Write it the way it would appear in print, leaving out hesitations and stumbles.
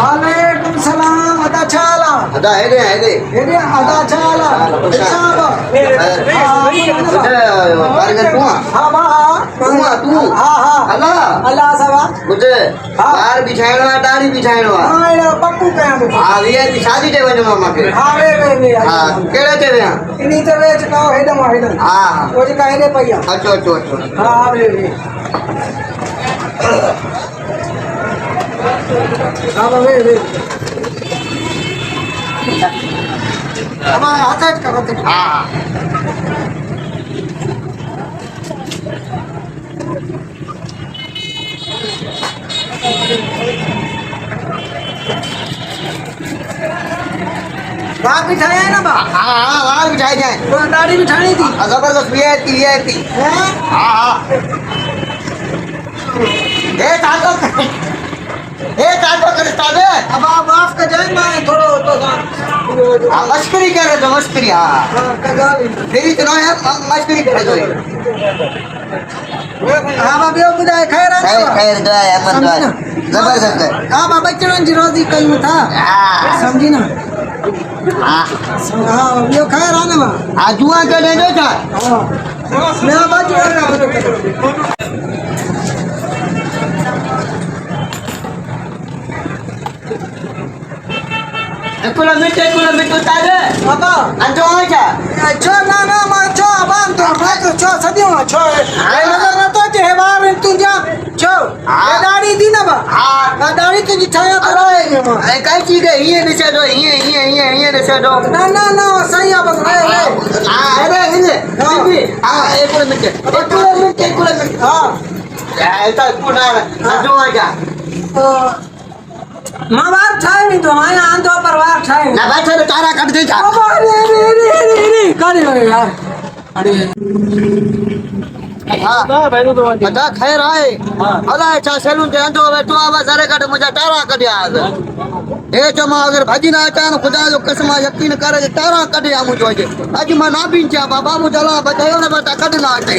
वालेकुम सलाम अदा चाला अदा है दे ये अदा चाला साहब कारीगर तू हां बा तू हां हां अल्लाह अल्लाह साहब मुझे बाहर बिछाइणो आहे दाढ़ी बिछाइणो आहे हां ये पक्कू कया हां वीए की शादी ते वञणो आहे मूंखे हां वे हां कहिड़े ते वियां इनी ते वे चकाओ हेडम हेडम हां वो जे काहे पईया अचो अचो अचो हां वे हां वे हमारा हाथ करो हां बात बिठाया है ना बा हां बाहर बिछाई जाए वो दाढ़ी बिठानी थी जबरदस्त वीआईपी हैं हां ए ताको करता दे अब आप माफ कर जाए मैं थोड़ा तो हां मस्करी करे तो मस्करी हां तेरी तो है मस्करी करे तो हां बाबे बुधाए खैर है खैर दो है अमन दो जबरदस्त है हां बाबा चरण जी रोजी कहीं था समझी ना हां हां यो खैर आने बा आजुआ के ले दो था हां मैं बाजू आ रहा हूं एकुला मिट ताजे बाबा अंजो आजा छो ना मां छो बाम तो बात छो सदियो छो नजर न तो जे बार तुझा छो ये दाढ़ी दी ना बा हां दाढ़ी तुझी छाया तो रहे मां ए काई चीज है ये दिसे दो ये दिसे दो ना सही आ बस रे हां अरे ये हां एकुला मिट हां ऐसा कुना अंजो आजा मां बाप छाए नहीं तो आया आंधो परवार छाए ना बैठे तो तारा कट दे जा रे करे यार अरे हां बता खैर आए अला अच्छा सैलून ते अंजो बैठो आवा सारे कट मुझे तारा कढिया ए चमा अगर भाजी ना अचान खुदा जो कसम यकीन करे तारा कढिया मुझे अज मां ना बीन चा बाबा मुझे ला बतायो ना बता कढ ना अचे